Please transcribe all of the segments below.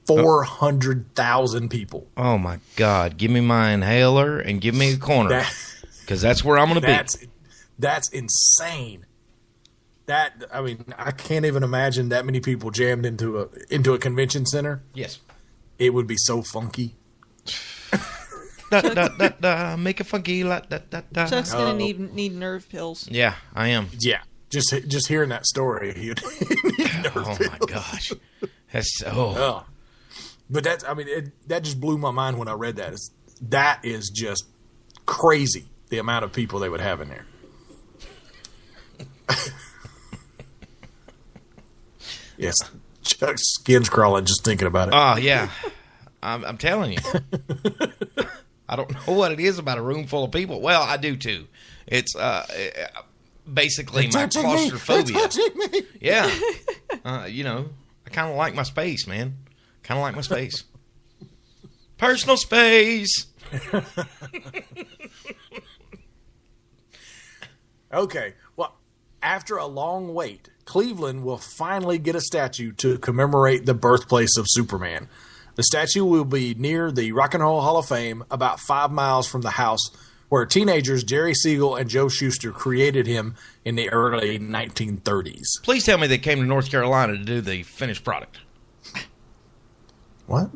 400,000 people. Oh, my God. Give me my inhaler and give me a corner. Because that's where I'm going to be. That's insane. I can't even imagine that many people jammed into a convention center. Yes. It would be so funky. Make it funky. Chuck's going to need nerve pills. Yeah, I am. Yeah. Just hearing that story. You'd need nerve pills. My gosh. That's But that just blew my mind when I read that. That is just crazy, the amount of people they would have in there. Yes, Chuck's skin's crawling just thinking about it. Oh, yeah. I'm telling you. I don't know what it is about a room full of people. Well, I do, too. It's basically my claustrophobia. Yeah. I kind of like my space, man. Kind of like my space. Personal space. Okay. Well, after a long wait, Cleveland will finally get a statue to commemorate the birthplace of Superman. The statue will be near the Rock and Roll Hall of Fame, about 5 miles from the house where teenagers Jerry Siegel and Joe Shuster created him in the early 1930s. Please tell me they came to North Carolina to do the finished product. What?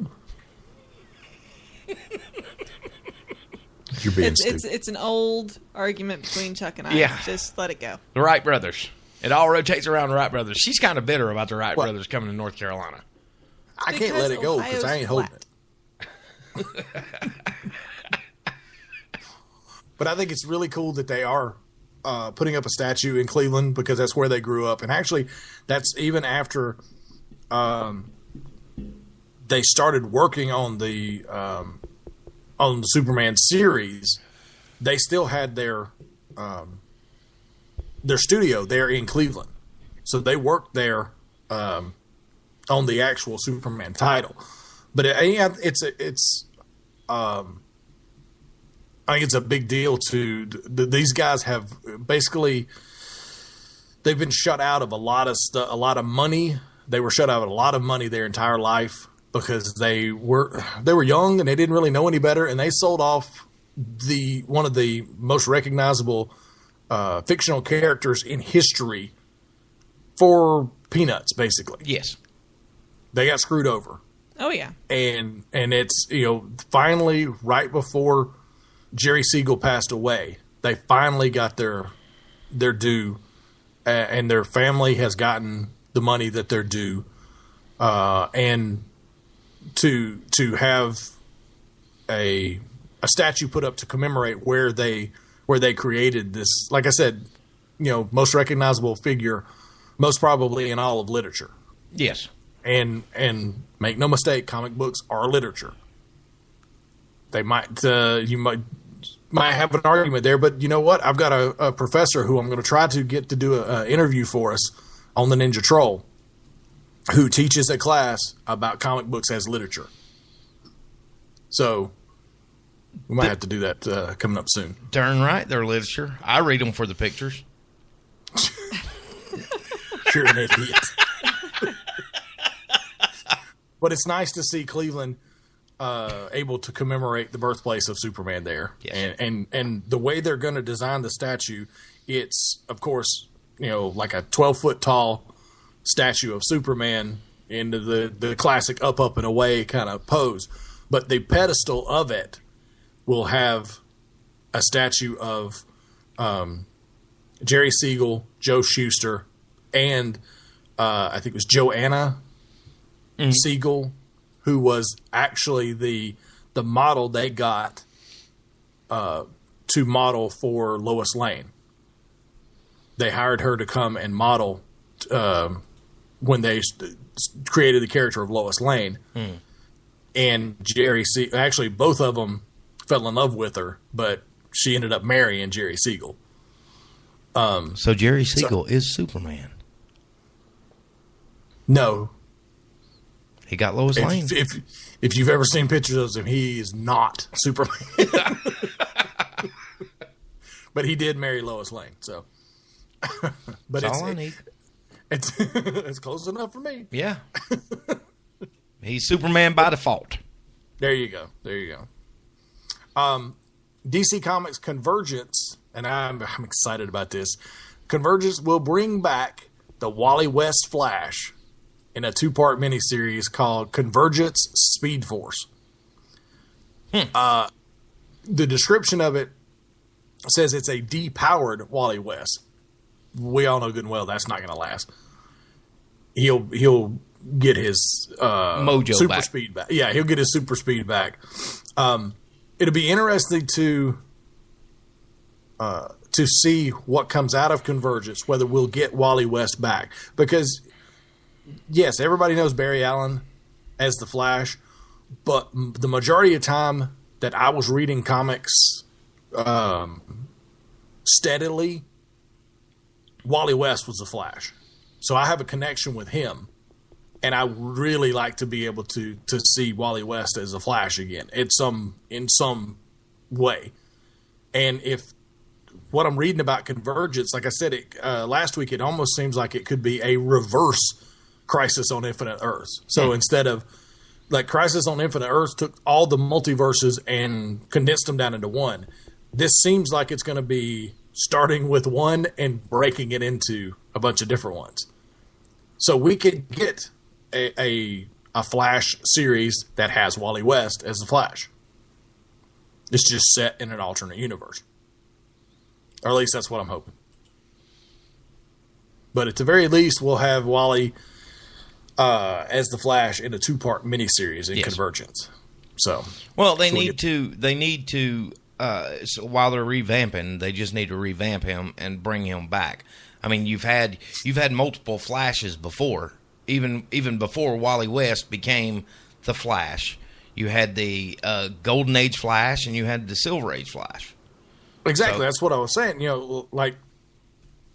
You're being stupid. It's an old argument between Chuck and I. Yeah. Just let it go. The Wright brothers. It all rotates around the Wright brothers. She's kind of bitter about the Wright brothers coming to North Carolina. I can't let it go because I ain't holding it. But I think it's really cool that they are putting up a statue in Cleveland because that's where they grew up. And actually, that's even after they started working on the Superman series. They still had their studio there in Cleveland, so they worked there on the actual Superman title. But I think it's a big deal to these guys. Have basically they've been shut out of a lot of money. They were shut out of a lot of money their entire life because they were young and they didn't really know any better, and they sold off one of the most recognizable fictional characters in history for peanuts, basically. Yes. They got screwed over. Oh, yeah. And it's, finally, right before Jerry Siegel passed away, they finally got their due, and their family has gotten the money that they're due. And to have a statue put up to commemorate where they created this, like I said, most recognizable figure, most probably in all of literature. Yes. And make no mistake, comic books are literature. They might you might have an argument there, but you know what? I've got a professor who I'm going to try to get to do an interview for us on the Ninja Troll, who teaches a class about comic books as literature. So we might have to do that coming up soon. Darn right, they're literature. I read them for the pictures. You're an idiot. But it's nice to see Cleveland able to commemorate the birthplace of Superman there. Yes. And the way they're going to design the statue, it's, of course, like a 12-foot tall statue of Superman into the classic up, and away kind of pose. But the pedestal of it will have a statue of Jerry Siegel, Joe Shuster, and I think it was Joanna Siegel, who was actually the model they got to model for Lois Lane. They hired her to come and model when they created the character of Lois Lane. And Jerry Siegel, actually both of them fell in love with her, but she ended up marrying Jerry Siegel. So Jerry Siegel is Superman. No. He got Lois Lane. If you've ever seen pictures of him, he is not Superman. But he did marry Lois Lane, so. But That's all I need. It's close enough for me. Yeah. He's Superman by default. There you go. DC Comics Convergence, and I'm excited about this. Convergence will bring back the Wally West Flash in a 2-part miniseries called Convergence Speed Force. The description of it says it's a depowered Wally West. We all know good and well that's not going to last. He'll get his mojo super back. Speed back. Yeah, he'll get his super speed back. It'll be interesting to see what comes out of Convergence, whether we'll get Wally West back. Because, yes, everybody knows Barry Allen as the Flash, but the majority of time that I was reading comics steadily, Wally West was the Flash. So I have a connection with him, and I would really like to be able to see Wally West as the Flash again in some way. And if what I'm reading about Convergence, like I said last week, it almost seems like it could be a reverse Crisis on Infinite Earths. So instead of, like, Crisis on Infinite Earths took all the multiverses and condensed them down into one, this seems like it's going to be starting with one and breaking it into a bunch of different ones. So we could get a Flash series that has Wally West as the Flash. It's just set in an alternate universe. Or at least that's what I'm hoping. But at the very least, we'll have Wally as the Flash in a 2-part miniseries in Convergence. So, well, they need to. So while they're revamping, they just need to revamp him and bring him back. I mean, you've had multiple Flashes before, even before Wally West became the Flash. You had the Golden Age Flash and you had the Silver Age Flash. Exactly, so, that's what I was saying. You know, like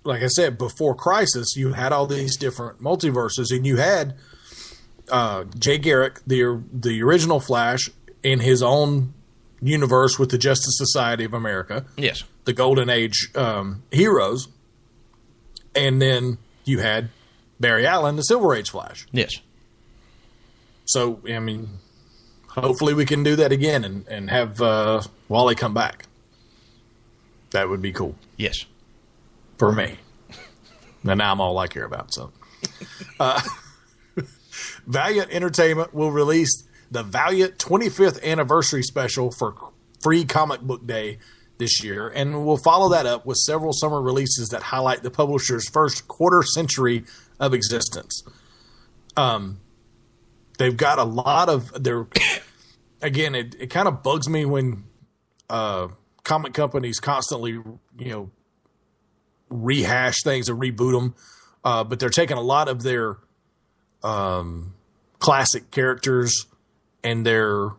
I said, before Crisis, you had all these different multiverses, and you had Jay Garrick, the original Flash, in his own universe with the Justice Society of America. Yes, the Golden Age heroes, and then you had Barry Allen, the Silver Age Flash. Yes. So, I mean, hopefully we can do that again and have Wally come back. That would be cool. Yes. For me. And now I'm all I care about. So, Valiant Entertainment will release the Valiant 25th Anniversary Special for Free Comic Book Day this year, and we'll follow that up with several summer releases that highlight the publisher's first quarter century of existence. They've got a lot of their. Again, it kind of bugs me when comic companies constantly, rehash things and reboot them, but they're taking a lot of their classic characters and they're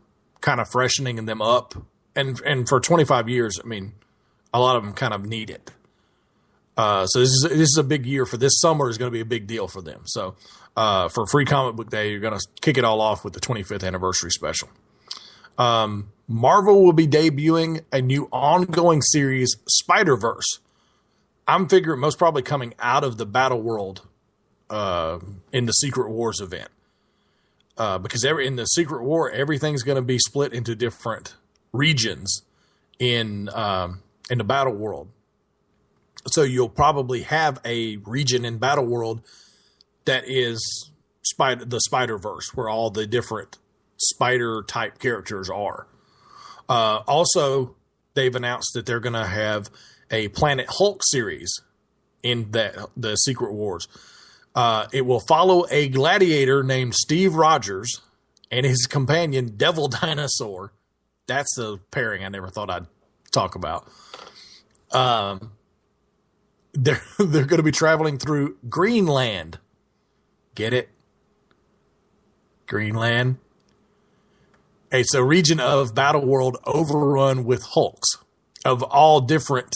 kind of freshening them up. And for 25 years, I mean, a lot of them kind of need it. So this is a big year for this summer. Is going to be a big deal for them. So for Free Comic Book Day, you're going to kick it all off with the 25th anniversary special. Marvel will be debuting a new ongoing series, Spider-Verse. I'm figuring most probably coming out of the Battle World in the Secret Wars event. Because in the Secret War, everything's going to be split into different regions in the Battle World. So you'll probably have a region in Battle World that is the Spider-Verse, where all the different spider-type characters are. Also, they've announced that they're going to have a Planet Hulk series in the Secret Wars. It will follow a gladiator named Steve Rogers and his companion Devil Dinosaur. That's a pairing I never thought I'd talk about. They're going to be traveling through Greenland. Get it? Greenland. It's a region of Battle World overrun with Hulks of all different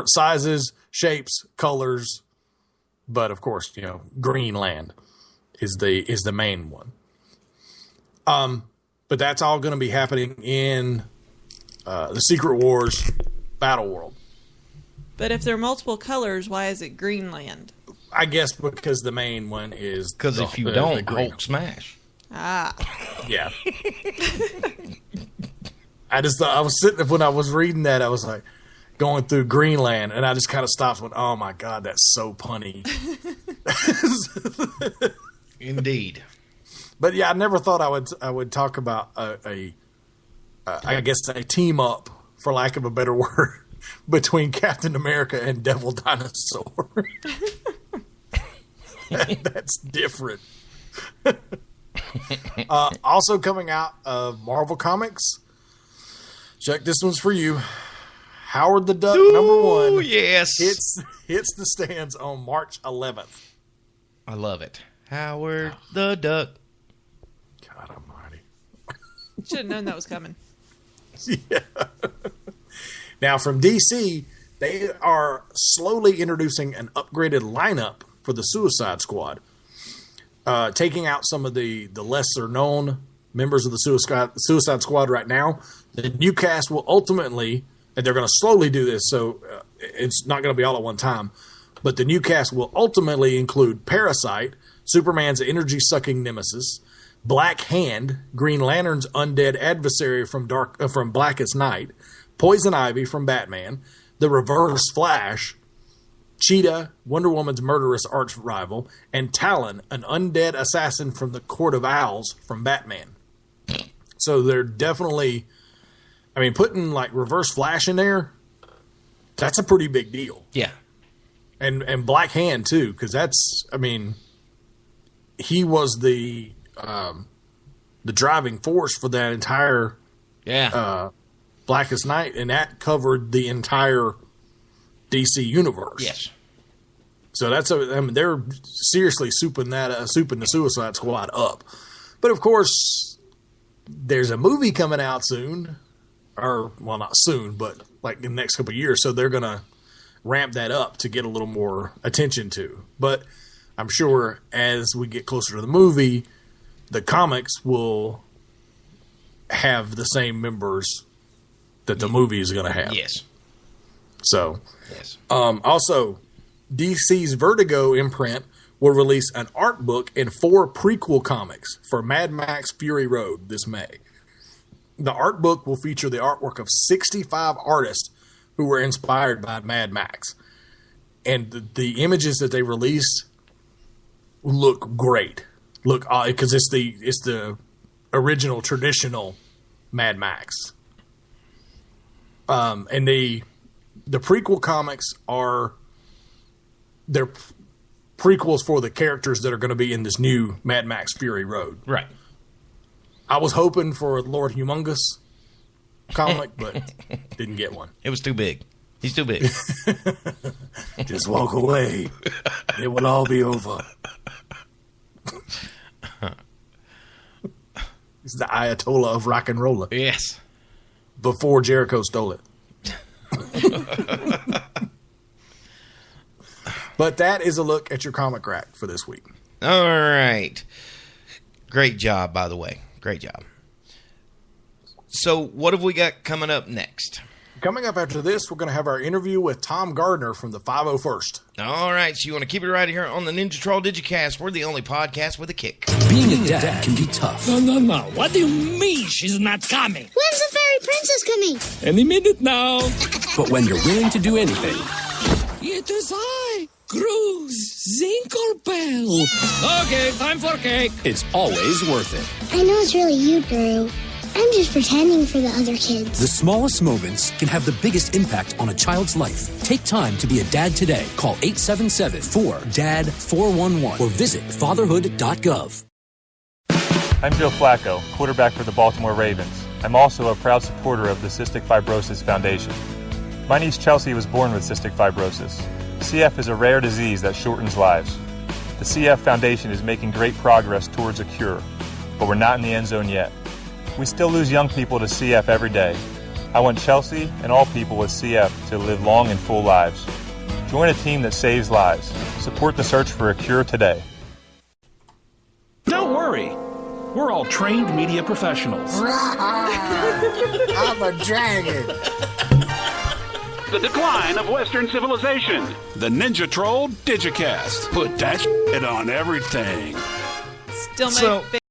sizes, shapes, colors. But of course, Greenland is the main one. But that's all going to be happening in the Secret Wars Battle World. But if there are multiple colors, why is it Greenland? I guess because the main one is... Because if you don't, Hulk smash. Ah. Yeah. I was sitting, when I was reading that, I was like, going through Greenland, and I just kind of stopped and went, oh my God, that's so punny. Indeed. But yeah, I never thought I would talk about I guess a team up, for lack of a better word, between Captain America and Devil Dinosaur. That's different. Also coming out of Marvel Comics, Chuck, this one's for you. Howard the Duck, #1. Yes. Hits the stands on March 11th. I love it. Howard the Duck. God almighty. Should have known that was coming. Yeah. Now, from DC, they are slowly introducing an upgraded lineup for the Suicide Squad, taking out some of the lesser-known members of the Suicide Squad right now. The new cast will ultimately, and they're going to slowly do this, so it's not going to be all at one time, but the new cast will ultimately include Parasite, Superman's energy-sucking nemesis, Black Hand, Green Lantern's undead adversary from Blackest Night, Poison Ivy from Batman, the Reverse Flash, Cheetah, Wonder Woman's murderous arch rival, and Talon, an undead assassin from the Court of Owls from Batman. So they're definitely, I mean, putting like Reverse Flash in there, that's a pretty big deal. Yeah. And Black Hand too, because that's, I mean, he was the driving force for that entire Blackest Night, and that covered the entire DC universe. Yes. So they're seriously souping the Suicide Squad up. But of course, there's a movie coming out soon, or well, not soon, but like in the next couple of years. So they're gonna ramp that up to get a little more attention to. But I'm sure as we get closer to the movie, the comics will have the same members that the movie is going to have. Yes. So, yes. Also, DC's Vertigo imprint will release an art book and 4 prequel comics for Mad Max Fury Road this May. The art book will feature the artwork of 65 artists who were inspired by Mad Max. And the images that they released look great. Look, because it's the original traditional Mad Max. And the prequel comics they're prequels for the characters that are going to be in this new Mad Max Fury Road. Right. I was hoping for a Lord Humongous comic, but didn't get one. It was too big. He's too big. Just walk away. It will all be over. He's the Ayatollah of rock and roller. Yes. Before Jericho stole it. But that is a look at your comic rack for this week. All right. Great job, by the way. Great job. So what have we got coming up next? Coming up after this, we're going to have our interview with Tom Gardner from the 501st. All right, so you want to keep it right here on the Ninja Troll Digicast. We're the only podcast with a kick. Being a dad can be tough. No. What do you mean she's not coming? When's the fairy princess coming? Any minute now. But when you're willing to do anything... It is I, Cruz Zinklebell. Okay, time for cake. It's always worth it. I know it's really you, Guru. I'm just pretending for the other kids. The smallest moments can have the biggest impact on a child's life. Take time to be a dad today. Call 877-4DAD-411 or visit fatherhood.gov. I'm Joe Flacco, quarterback for the Baltimore Ravens. I'm also a proud supporter of the Cystic Fibrosis Foundation. My niece Chelsea was born with cystic fibrosis. CF is a rare disease that shortens lives. The CF Foundation is making great progress towards a cure, but we're not in the end zone yet. We still lose young people to CF every day. I want Chelsea and all people with CF to live long and full lives. Join a team that saves lives. Support the search for a cure today. Don't worry. We're all trained media professionals. I'm a dragon. The decline of Western civilization. The Ninja Troll Digicast. Put that shit on everything. Still my So- favorite